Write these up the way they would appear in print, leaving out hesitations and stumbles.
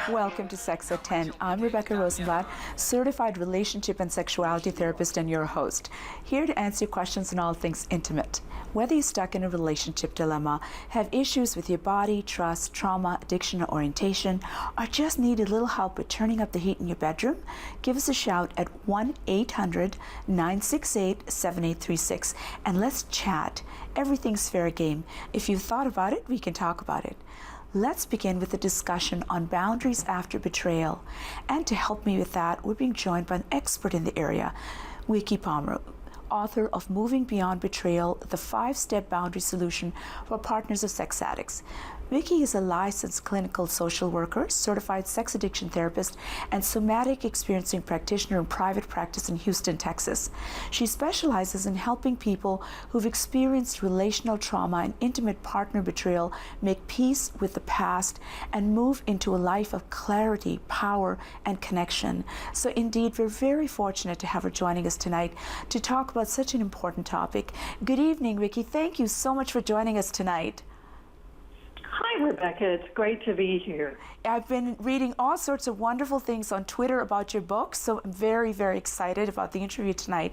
Welcome to Sex at 10. I'm Rebecca Rosenblat, certified relationship and sexuality therapist and your host, here to answer your questions on all things intimate. Whether you're stuck in a relationship dilemma, have issues with your body, trust, trauma, addiction, or orientation, or just need a little help with turning up the heat in your bedroom, give us a shout at 1-800-968-7836 and let's chat. Everything's fair game. If you've thought about it, we can talk about it. Let's begin with a discussion on boundaries after betrayal. And to help me with that, we're being joined by an expert in the area, Vicki, author of Moving Beyond Betrayal, the 5-Step Boundary Solution for Partners of Sex Addicts. Vicki is a licensed clinical social worker, certified sex addiction therapist, and somatic experiencing practitioner in private practice in Houston, Texas. She specializes in helping people who've experienced relational trauma and intimate partner betrayal make peace with the past and move into a life of clarity, power, and connection. So indeed, we're very fortunate to have her joining us tonight to talk about such an important topic. Good evening, Vicki. Thank you so much for joining us tonight. Hi, Rebecca. It's great to be here. I've been reading all sorts of wonderful things on Twitter about your book, so I'm very, very excited about the interview tonight.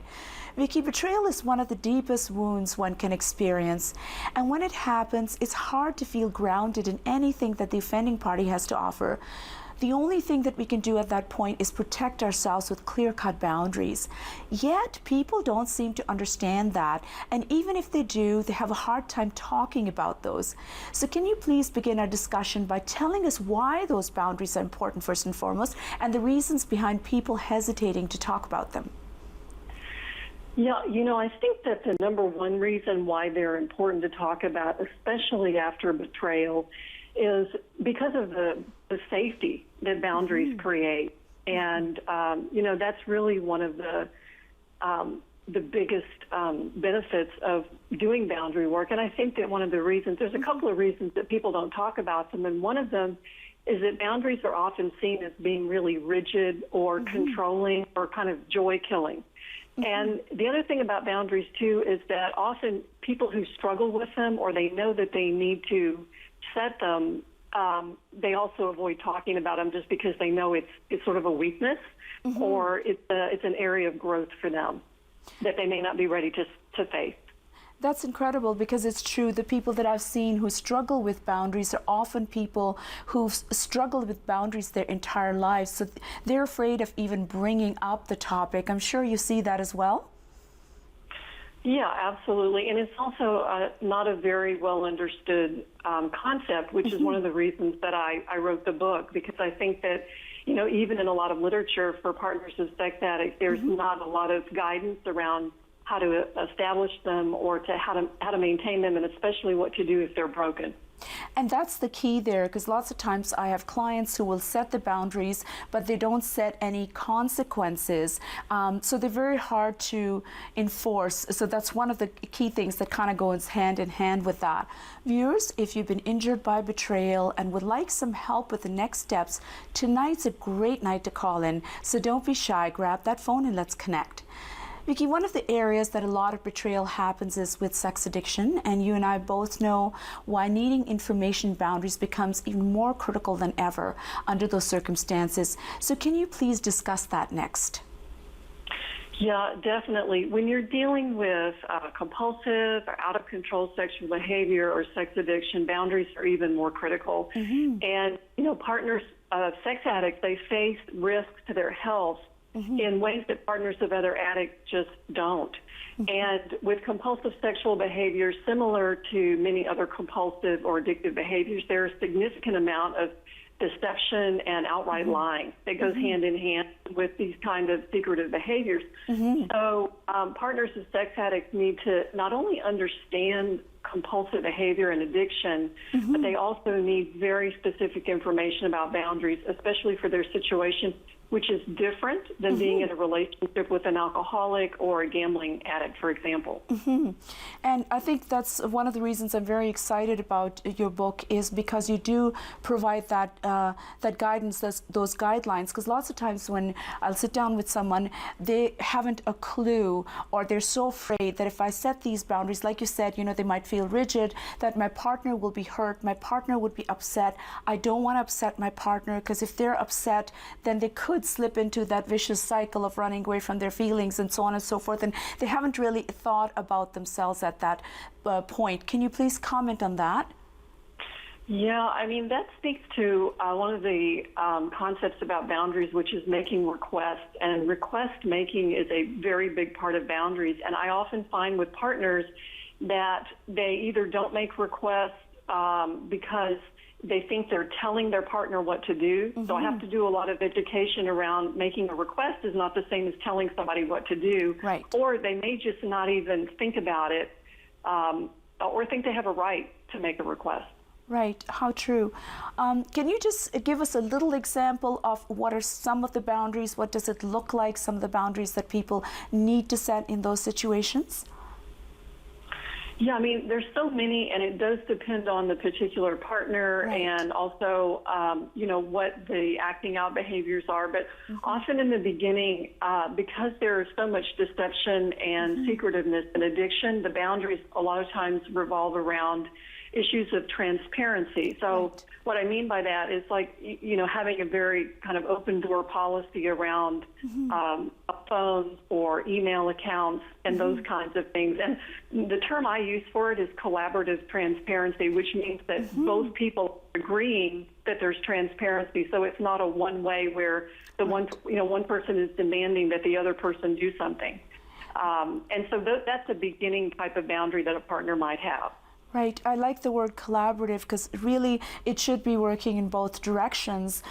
Vicki, betrayal is one of the deepest wounds one can experience, and when it happens, it's hard to feel grounded in anything that the offending party has to offer. The only thing that we can do at that point is protect ourselves with clear-cut boundaries. Yet, people don't seem to understand that, and even if they do, they have a hard time talking about those. So can you please begin our discussion by telling us why those boundaries are important first and foremost, and the reasons behind people hesitating to talk about them? Yeah, I think that the number one reason why they're important to talk about, especially after betrayal, is because of the safety that boundaries create. And, that's really one of the biggest benefits of doing boundary work. And I think that one of the reasons, there's a couple of reasons that people don't talk about them, and one of them is that boundaries are often seen as being really rigid or controlling or kind of joy-killing. And the other thing about boundaries, too, is that often people who struggle with them or they know that they need to set them, they also avoid talking about them just because they know it's sort of a weakness or it's an area of growth for them that they may not be ready to face. That's incredible, because it's true. The people that I've seen who struggle with boundaries are often people who've struggled with boundaries their entire lives. So they're afraid of even bringing up the topic. I'm sure you see that as well. Yeah, absolutely. And it's also not a very well understood concept, which is one of the reasons that I wrote the book, because I think that, even in a lot of literature for partners of sex addicts, there's not a lot of guidance around how to establish them or how to maintain them, and especially what to do if they're broken. And that's the key there, because lots of times I have clients who will set the boundaries, but they don't set any consequences. So they're very hard to enforce. So that's one of the key things that kind of goes hand in hand with that. Viewers, if you've been injured by betrayal and would like some help with the next steps, tonight's a great night to call in. So don't be shy. Grab that phone and let's connect. Vicki, one of the areas that a lot of betrayal happens is with sex addiction, and you and I both know why needing information boundaries becomes even more critical than ever under those circumstances. So can you please discuss that next? Yeah, definitely. When you're dealing with compulsive or out-of-control sexual behavior or sex addiction, boundaries are even more critical. And, partners of sex addicts, they face risks to their health in ways that partners of other addicts just don't. And with compulsive sexual behavior, similar to many other compulsive or addictive behaviors, there's a significant amount of deception and outright lying that goes hand in hand with these kind of secretive behaviors. So partners of sex addicts need to not only understand compulsive behavior and addiction, but they also need very specific information about boundaries, especially for their situation, which is different than being in a relationship with an alcoholic or a gambling addict, for example. And I think that's one of the reasons I'm very excited about your book, is because you do provide that that guidance, those guidelines. Because lots of times when I'll sit down with someone, they haven't a clue, or they're so afraid that if I set these boundaries, like you said, they might feel rigid, that my partner will be hurt, my partner would be upset. I don't want to upset my partner, because if they're upset, then they could slip into that vicious cycle of running away from their feelings and so on and so forth. And they haven't really thought about themselves at that point. Can you please comment on that? Yeah, I mean, that speaks to one of the concepts about boundaries, which is making requests. And request making is a very big part of boundaries. And I often find with partners that they either don't make requests because they think they're telling their partner what to do. So I have to do a lot of education around making a request is not the same as telling somebody what to do. Right. Or they may just not even think about it or think they have a right to make a request. Right, how true. Can you just give us a little example of what are some of the boundaries? What does it look like, some of the boundaries that people need to set in those situations? Yeah, I mean, there's so many, and it does depend on the particular partner and also, what the acting out behaviors are. But often in the beginning, because there's so much deception and secretiveness in addiction, the boundaries a lot of times revolve around issues of transparency. So what I mean by that is like, having a very kind of open door policy around phones or email accounts and those kinds of things. And the term I use for it is collaborative transparency, which means that both people are agreeing that there's transparency. So it's not a one way where the one person is demanding that the other person do something. And so that's a beginning type of boundary that a partner might have. Right. I like the word collaborative, because really it should be working in both directions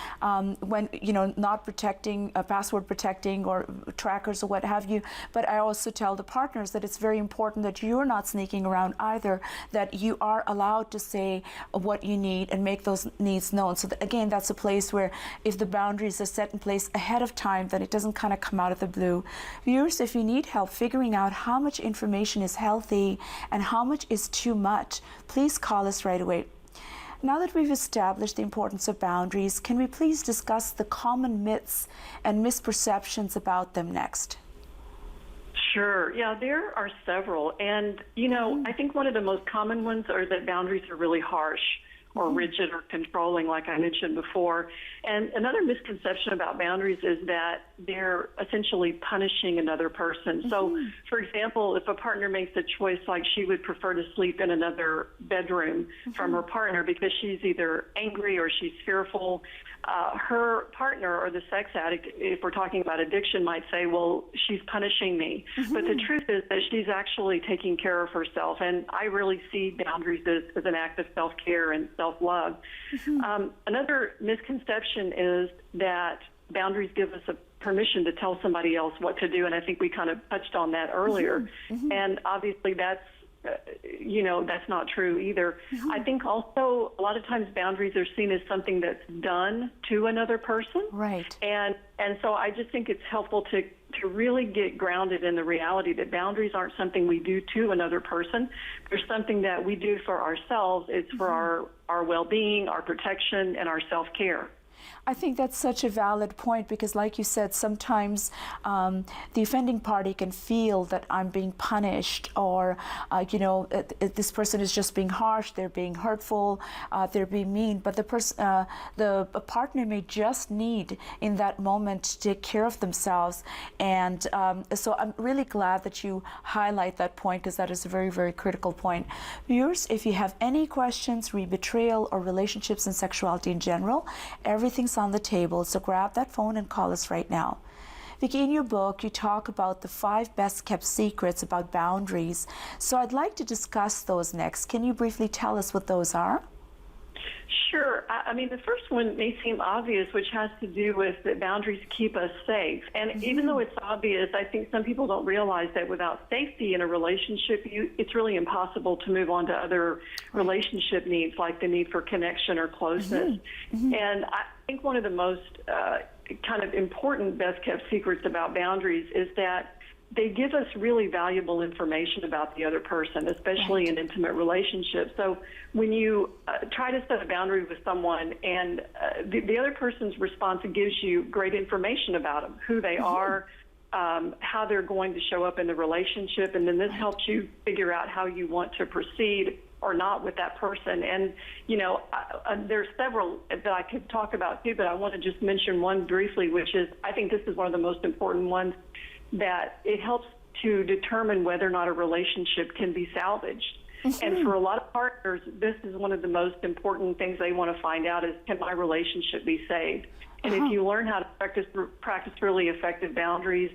when, not protecting, password protecting or trackers or what have you. But I also tell the partners that it's very important that you're not sneaking around either, that you are allowed to say what you need and make those needs known. So that, again, that's a place where if the boundaries are set in place ahead of time, then it doesn't kind of come out of the blue. Viewers, if you need help figuring out how much information is healthy and how much is too much, please call us right away. Now that we've established the importance of boundaries, can we please discuss the common myths and misperceptions about them next? Sure. Yeah, there are several. And, I think one of the most common ones are that boundaries are really harsh or rigid or controlling, like I mentioned before. And another misconception about boundaries is that they're essentially punishing another person. So, for example, if a partner makes a choice like she would prefer to sleep in another bedroom from her partner because she's either angry or she's fearful, her partner or the sex addict, if we're talking about addiction, might say, well, she's punishing me. But the truth is that she's actually taking care of herself. And I really see boundaries as an act of self-care and self-love. Another misconception is that boundaries give us a permission to tell somebody else what to do. And I think we kind of touched on that earlier. And obviously that's not true either. I think also a lot of times boundaries are seen as something that's done to another person. Right. And so I just think it's helpful to really get grounded in the reality that boundaries aren't something we do to another person. They're something that we do for ourselves. It's for our well-being, our protection, and our self-care. I think that's such a valid point, because like you said, sometimes the offending party can feel that I'm being punished, or this person is just being harsh, they're being hurtful, they're being mean, but the partner may just need in that moment to take care of themselves. And so I'm really glad that you highlight that point, because that is a very, very critical point. Viewers, if you have any questions re betrayal or relationships and sexuality in general, everything's on the table, so grab that phone and call us right now. Vicki, in your book, you talk about the 5 best-kept secrets about boundaries. So I'd like to discuss those next. Can you briefly tell us what those are? Sure. I mean, the first one may seem obvious, which has to do with that boundaries keep us safe. And even though it's obvious, I think some people don't realize that without safety in a relationship, it's really impossible to move on to other relationship needs, like the need for connection or closeness. And I think one of the most kind of important best kept secrets about boundaries is that they give us really valuable information about the other person, especially in intimate relationships. So when you try to set a boundary with someone and the other person's response gives you great information about them, who they are, how they're going to show up in the relationship, and then this helps you figure out how you want to proceed or not with that person. And, you know, there's several that I could talk about too, but I want to just mention one briefly, which is, I think this is one of the most important ones, that it helps to determine whether or not a relationship can be salvaged. And for a lot of partners, this is one of the most important things they want to find out is, can my relationship be saved? And if you learn how to practice really effective boundaries,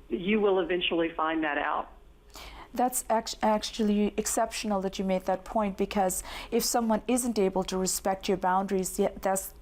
you will eventually find that out. That's actually exceptional that you made that point, because if someone isn't able to respect your boundaries, that's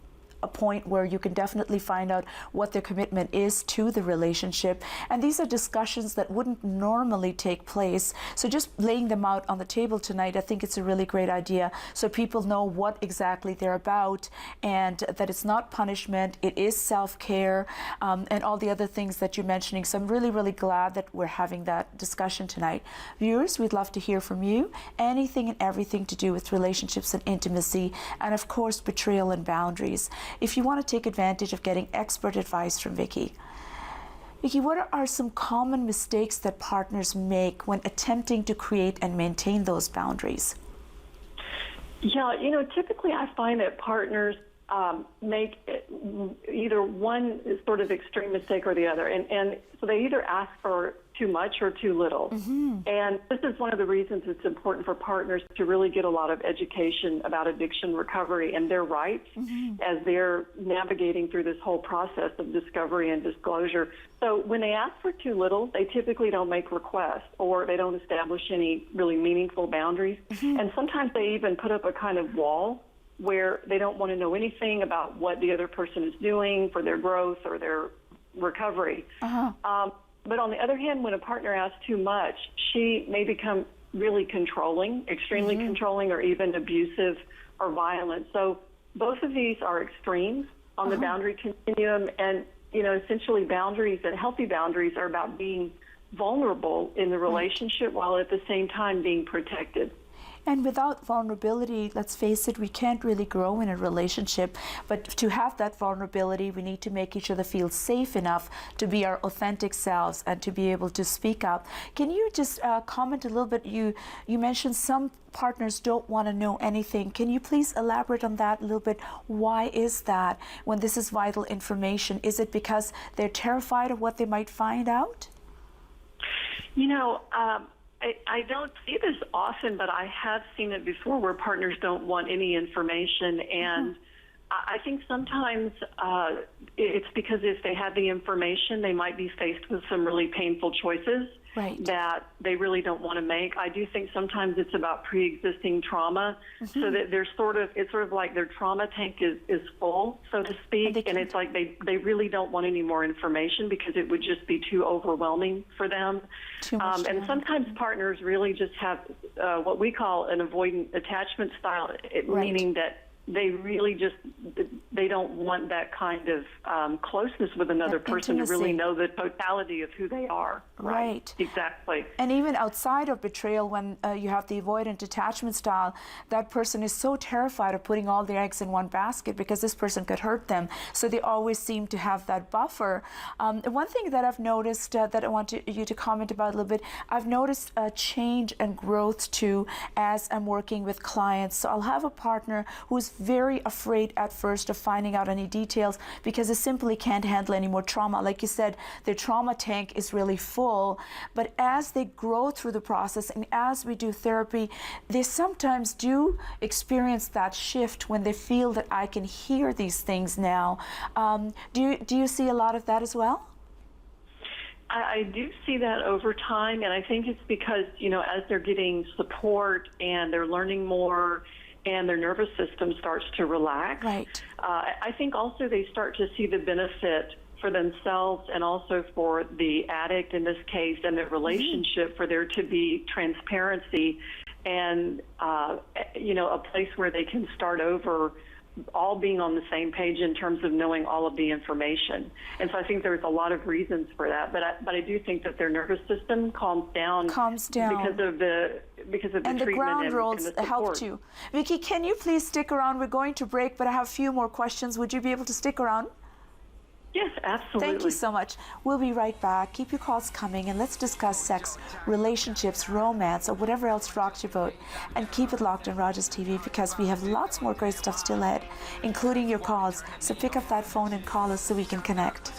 a point where you can definitely find out what their commitment is to the relationship. And these are discussions that wouldn't normally take place. So just laying them out on the table tonight, I think it's a really great idea, so people know what exactly they're about, and that it's not punishment, it is self-care, and all the other things that you're mentioning. So I'm really, really glad that we're having that discussion tonight. Viewers, we'd love to hear from you. Anything and everything to do with relationships and intimacy, and of course, betrayal and boundaries. If you want to take advantage of getting expert advice from Vicki. Vicki, what are some common mistakes that partners make when attempting to create and maintain those boundaries? Yeah, you know, typically I find that partners make either one sort of extreme mistake or the other. And so they either ask for too much or too little. And this is one of the reasons it's important for partners to really get a lot of education about addiction recovery and their rights as they're navigating through this whole process of discovery and disclosure. So when they ask for too little, they typically don't make requests, or they don't establish any really meaningful boundaries. And sometimes they even put up a kind of wall where they don't want to know anything about what the other person is doing for their growth or their recovery. But on the other hand, when a partner asks too much, she may become really controlling, extremely controlling, or even abusive or violent. So both of these are extremes on the boundary continuum. And, you know, essentially boundaries and healthy boundaries are about being vulnerable in the relationship while at the same time being protected. And without vulnerability, let's face it, we can't really grow in a relationship. But to have that vulnerability, we need to make each other feel safe enough to be our authentic selves and to be able to speak up. Can you just comment a little bit? You mentioned some partners don't want to know anything. Can you please elaborate on that a little bit? Why is that when this is vital information? Is it because they're terrified of what they might find out? You know, I don't see this often, but I have seen it before where partners don't want any information. And I think sometimes it's because if they had the information, they might be faced with some really painful choices that they really don't want to make. I do think sometimes it's about pre-existing trauma, so that it's sort of like their trauma tank is full, so to speak, and it's like they really don't want any more information because it would just be too overwhelming for them. And sometimes partners really just have what we call an avoidant attachment style, meaning that they really just, they don't want that kind of closeness with another person to really know the totality of who they are. Right. Exactly. And even outside of betrayal, when you have the avoidant attachment style, that person is so terrified of putting all their eggs in one basket because this person could hurt them. So they always seem to have that buffer. One thing that I've noticed that I want you to comment about a little bit, I've noticed a change and growth too as I'm working with clients. So I'll have a partner who's very afraid at first of finding out any details because they simply can't handle any more trauma. Like you said, their trauma tank is really full, but as they grow through the process and as we do therapy, they sometimes do experience that shift when they feel that I can hear these things now. Do you see a lot of that as well? I do see that over time, and I think it's because, you know, as they're getting support and they're learning more and their nervous system starts to relax. Right. I think also they start to see the benefit for themselves and also for the addict in this case and the relationship, for there to be transparency and, you know, a place where they can start over all being on the same page in terms of knowing all of the information. And so I think there's a lot of reasons for that. But I do think that their nervous system calms down because of the treatment and the ground and rules the help support. too. Vicki, can you please stick around? We're going to break, but I have a few more questions. Would you be able to stick around? Yes, absolutely. Thank you so much. We'll be right back. Keep your calls coming, and let's discuss sex, relationships, romance, or whatever else rocks your boat. And keep it locked on Rogers TV, because we have lots more great stuff still ahead, including your calls. So pick up that phone and call us so we can connect.